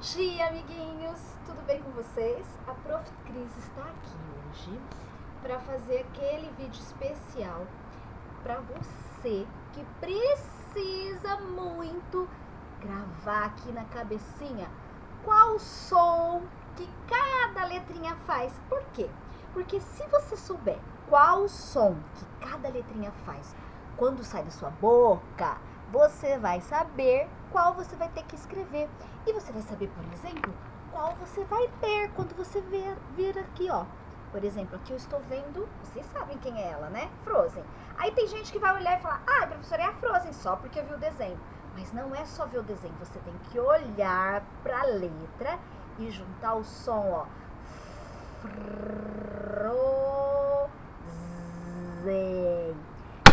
dia, amiguinhos! Tudo bem com vocês? A Prof. Cris está aqui hoje para fazer aquele vídeo especial para você que precisa muito gravar aqui na cabecinha qual som que cada letrinha faz. Por quê? Porque se você souber qual som que cada letrinha faz quando sai da sua boca, você vai saber qual você vai ter que escrever. E você vai saber, por exemplo, qual você vai ler quando você vir aqui, ó. Por exemplo, aqui eu estou vendo, vocês sabem quem é ela, né? Frozen. Aí tem gente que vai olhar e falar, ah, professora, é a Frozen, só porque eu vi o desenho. Mas não é só ver o desenho, você tem que olhar para a letra e juntar o som, ó. Frozen.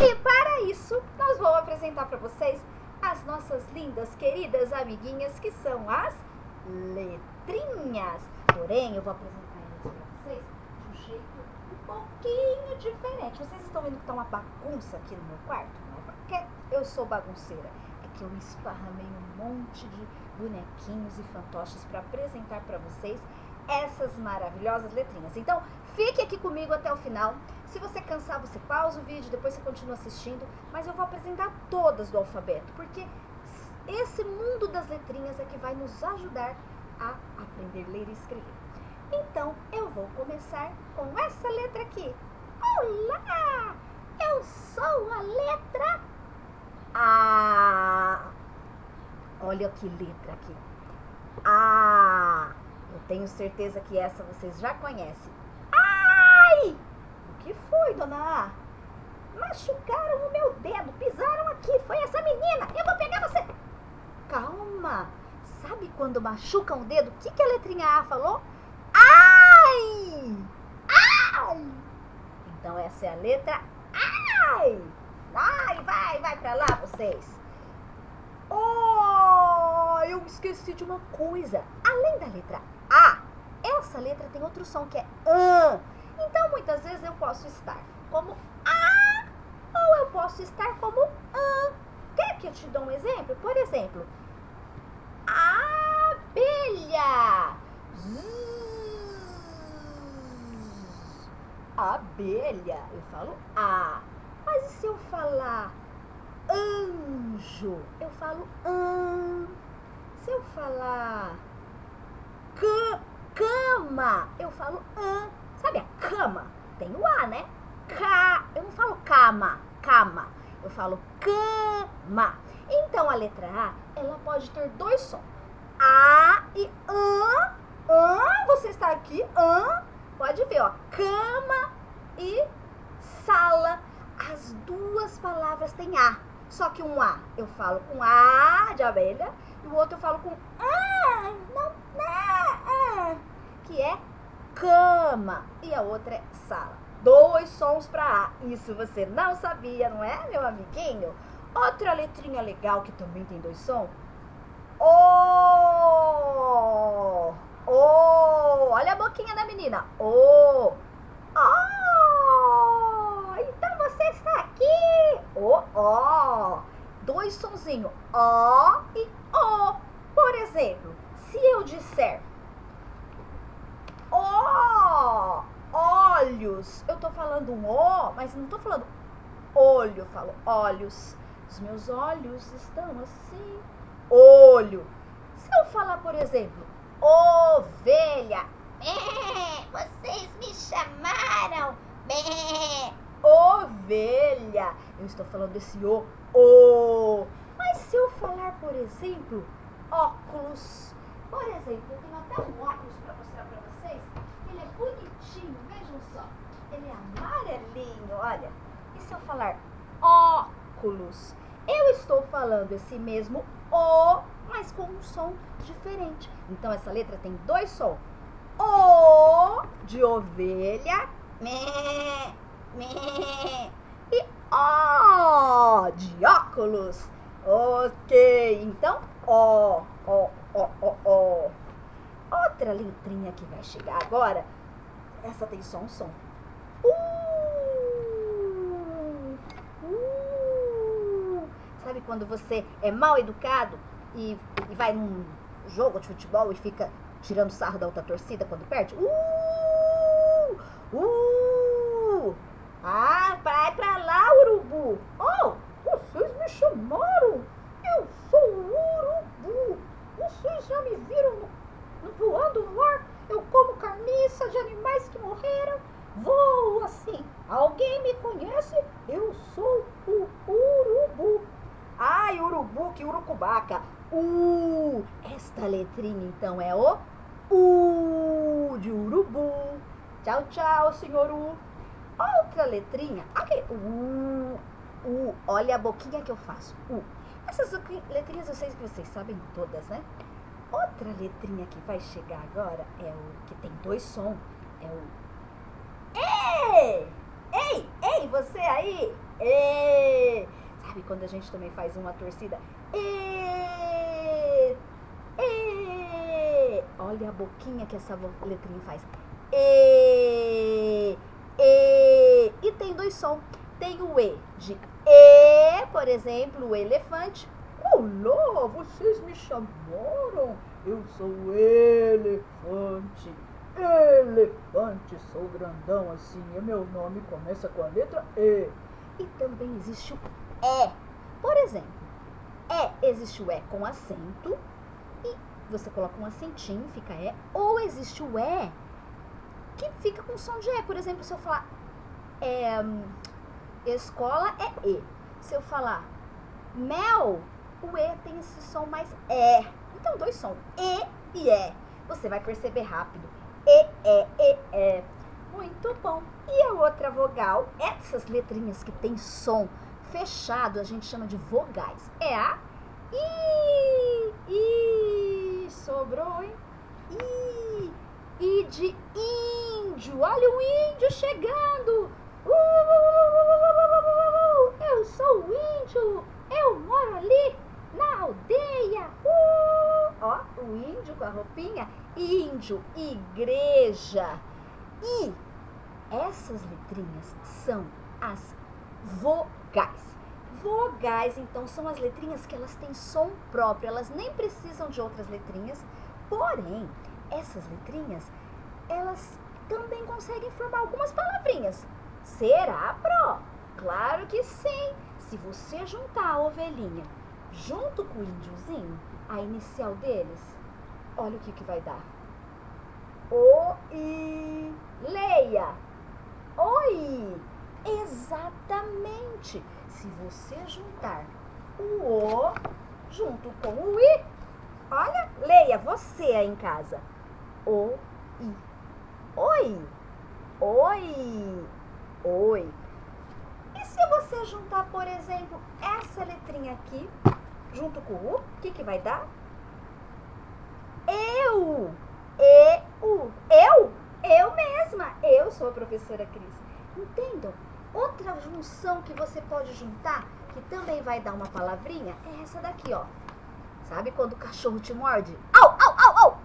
E para isso, nós vamos apresentar para vocês as nossas lindas, queridas amiguinhas, que são as letrinhas. Porém, eu vou apresentar elas para vocês de um jeito um pouquinho diferente. Vocês estão vendo que tá uma bagunça aqui no meu quarto? Não é porque eu sou bagunceira, é que eu esparramei um monte de bonequinhos e fantoches para apresentar para vocês essas maravilhosas letrinhas. Então, fique aqui comigo até o final. Se você cansar, você pausa o vídeo, depois você continua assistindo, mas eu vou apresentar todas do alfabeto, porque esse mundo das letrinhas é que vai nos ajudar a aprender a ler e escrever. Então, eu vou começar com essa letra aqui. Olá! Eu sou a letra A. Olha que letra aqui. A. Eu tenho certeza que essa vocês já conhecem. Ai! O que foi, dona A? Machucaram o meu dedo, pisaram aqui, foi essa menina, eu vou pegar você. Calma, sabe quando machucam o dedo, o que a letrinha A falou? Ai! Ai! Então essa é a letra Ai! Ai, vai pra lá vocês. Oh, eu esqueci de uma coisa. Além da letra A, essa letra tem outro som que é AN. Então, muitas vezes eu posso estar como A ou eu posso estar como AN. Quer que eu te dê um exemplo? Por exemplo, abelha. Abelha. Eu falo A. Mas e se eu falar anjo? Eu falo an. Se eu falar cama, eu falo an. Sabe a cama? Tem o A, né? Eu não falo cama, eu falo cama. Então a letra A, ela pode ter dois sons. A e an. Você está aqui, an. Pode ver, ó. Cama e sala. As duas palavras têm A. Só que um A eu falo com A de abelha e o outro eu falo com A, que é cama, e a outra é sala. Dois sons para A. Isso você não sabia, não é, meu amiguinho? Outra letrinha legal que também tem dois sons. O. Olha a boquinha da menina. O. Então você está aqui. O. Dois sonzinhos. O e O. Por exemplo, se eu disser olhos, eu tô falando um O, mas não tô falando olho, eu falo olhos. Os meus olhos estão assim. Olho. Se eu falar, por exemplo, ovelha, vocês me chamaram, ovelha, eu estou falando desse o. Mas se eu falar, por exemplo, óculos, por exemplo, eu tenho até um óculos para mostrar para vocês. Ele é bonitinho, vejam só. Ele é amarelinho, olha. E se eu falar óculos? Eu estou falando esse mesmo O, mas com um som diferente. Então essa letra tem dois sons. O de ovelha, e O de óculos. Ok, então O. Outra letrinha que vai chegar agora, essa tem só um som. Sabe quando você é mal educado e vai num jogo de futebol e fica tirando sarro da outra torcida quando perde? Ah, vai pra lá, urubu! Oh, vocês me chamaram! Eu sou o urubu! Vocês já me viram voando no ar? Eu como carniça de animais que morreram, voo assim. Alguém me conhece? Eu sou o urubu. Ai, urubu, que urucubaca. Esta letrinha então é o U de urubu. Tchau, tchau, senhor U. Outra letrinha, aqui, olha a boquinha que eu faço. Essas letrinhas eu sei que vocês sabem todas, né? Outra letrinha que vai chegar agora é o que tem dois sons. É o E! Ei, você aí! E! Sabe quando a gente também faz uma torcida? E! E! Olha a boquinha que essa letrinha faz. E! E! E tem dois sons. Tem o E de E, por exemplo, o elefante. Olá, vocês me chamaram? Eu sou o elefante. Elefante, sou grandão assim. E meu nome começa com a letra E. E também existe o E. Por exemplo, existe o E com acento. E você coloca um acentinho, fica E. Ou existe o E que fica com som de E. Por exemplo, se eu falar escola é E. Se eu falar mel, o E tem esse som mais E. Então, dois sons, E e E. Você vai perceber rápido. E. Muito bom. E a outra vogal, essas letrinhas que tem som fechado, a gente chama de vogais. É a I. Sobrou, hein? I de índio. Olha o índio chegando. Eu sou o índio. Eu moro ali na aldeia. Ó, o índio com a roupinha. Índio, igreja. E essas letrinhas são as vogais. Vogais, então, são as letrinhas que elas têm som próprio. Elas nem precisam de outras letrinhas. Porém, essas letrinhas, elas também conseguem formar algumas palavrinhas. Será, Pro? Claro que sim. Se você juntar a ovelhinha junto com o índiozinho, a inicial deles, olha o que vai dar. O-I. Leia. Oi. Exatamente. Se você juntar o O junto com o I, olha, leia você aí em casa. O-I. Oi. Oi. Oi. E se você juntar, por exemplo, essa letrinha aqui, junto com o U, o que vai dar? Eu. Eu mesma. Eu sou a professora Cris. Entendam? Outra junção que você pode juntar, que também vai dar uma palavrinha, é essa daqui, ó. Sabe quando o cachorro te morde? Au, au, au, au.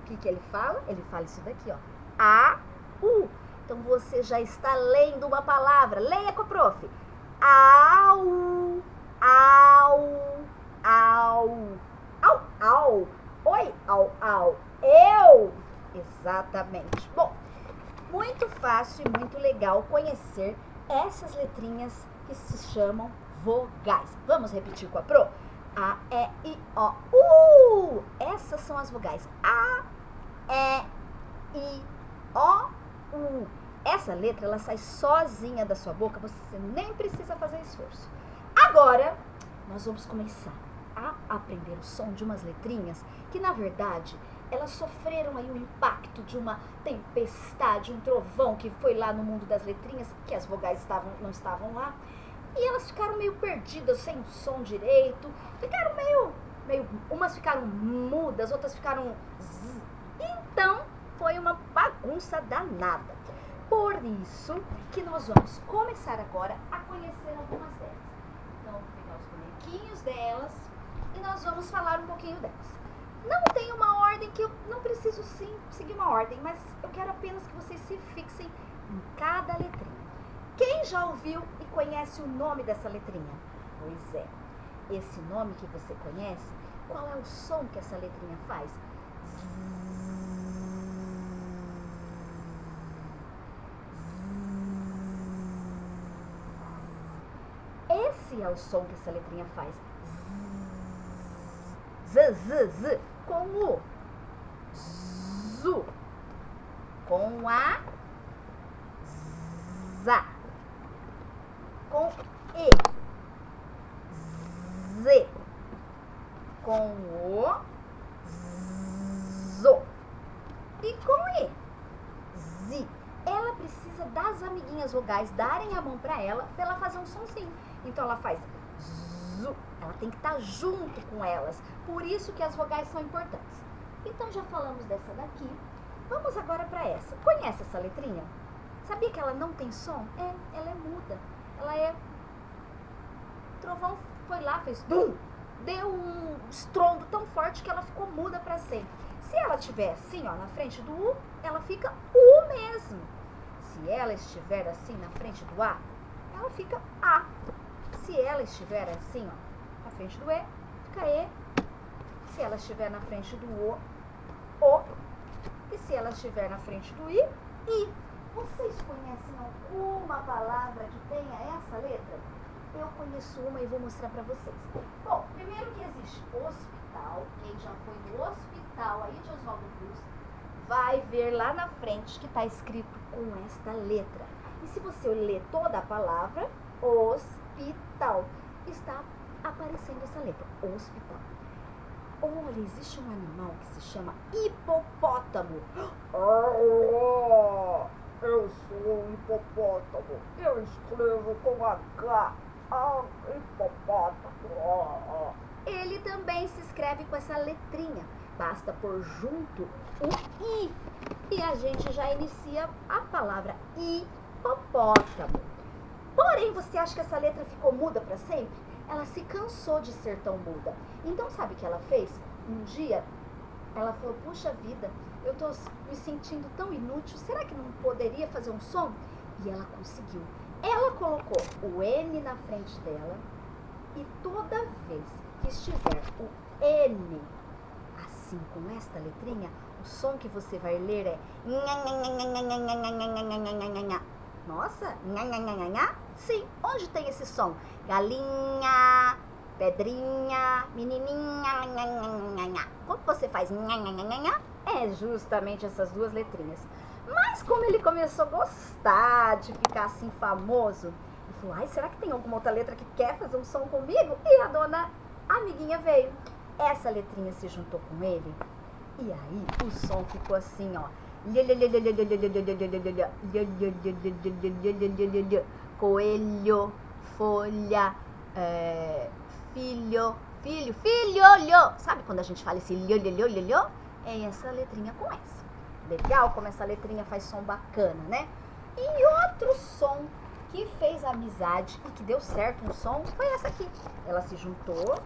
O que ele fala? Ele fala isso daqui, ó. A-U. Então, você já está lendo uma palavra. Leia com a prof. Au, au, au, au, au. Oi, au, au. Eu. Exatamente. Bom, muito fácil e muito legal conhecer essas letrinhas que se chamam vogais. Vamos repetir com a Pro? A, E, I, O, U. Essas são as vogais. A, E, I, O, U. Essa letra, ela sai sozinha da sua boca, você nem precisa fazer esforço. Agora, nós vamos começar a aprender o som de umas letrinhas que, na verdade, elas sofreram aí o impacto de uma tempestade, um trovão que foi lá no mundo das letrinhas, que as vogais não estavam lá, e elas ficaram meio perdidas, sem o som direito, ficaram meio umas ficaram mudas, outras ficaram zzz. Então, foi uma bagunça danada. Por isso que nós vamos começar agora a conhecer algumas delas. Então, vou pegar os bonequinhos delas e nós vamos falar um pouquinho delas. Não tem uma ordem, que eu não preciso sim seguir uma ordem, mas eu quero apenas que vocês se fixem em cada letrinha. Quem já ouviu e conhece o nome dessa letrinha? Pois é, esse nome que você conhece qual é o som que essa letrinha faz? Esse é o som que essa letrinha faz. Z, z, z. Com o zu. Com a za. Com e z. Com o zo. E com e zi. Ela precisa das amiguinhas vogais darem a mão para ela fazer um sonzinho. Então ela faz zu. Ela tem que estar junto com elas. Por isso que as vogais são importantes. Então já falamos dessa daqui. Vamos agora para essa. Conhece essa letrinha? Sabia que ela não tem som? Ela é muda. Ela é... O trovão foi lá, fez dum. Deu um estrondo tão forte que ela ficou muda para sempre. Se ela estiver assim, ó, na frente do U, ela fica U mesmo. Se ela estiver assim na frente do A, ela fica A. Se ela estiver assim, ó, na frente do E, fica E. Se ela estiver na frente do O. E se ela estiver na frente do I. Vocês conhecem alguma palavra que tenha essa letra? Eu conheço uma e vou mostrar pra vocês. Bom, primeiro que existe hospital. Quem já foi no hospital aí de Oswaldo Cruz vai ver lá na frente que está escrito com esta letra. E se você ler toda a palavra, hospital, está aparecendo essa letra, hospital. Olha, existe um animal que se chama hipopótamo. Eu sou um hipopótamo. Eu escrevo com H. Hipopótamo. Ele também se escreve com essa letrinha. Basta pôr junto o I. E a gente já inicia a palavra hipopótamo. Porém, você acha que essa letra ficou muda para sempre? Ela se cansou de ser tão muda. Então, sabe o que ela fez? Um dia, ela falou, puxa vida, eu tô me sentindo tão inútil, será que não poderia fazer um som? E ela conseguiu. Ela colocou o N na frente dela e toda vez que estiver o N assim, com esta letrinha, o som que você vai ler é nossa, sim, onde tem esse som? Galinha, pedrinha, menininha, como você faz? É justamente essas duas letrinhas. Mas como ele começou a gostar de ficar assim famoso, ele falou, ai, será que tem alguma outra letra que quer fazer um som comigo? E a dona amiguinha veio. Essa letrinha se juntou com ele e aí o som ficou assim, ó. Coelho, folha, filho. Sabe quando a gente fala esse lho? É essa letrinha com essa. Legal como essa letrinha faz som bacana, né? E outro som que fez amizade e que deu certo um som foi essa aqui. Ela se juntou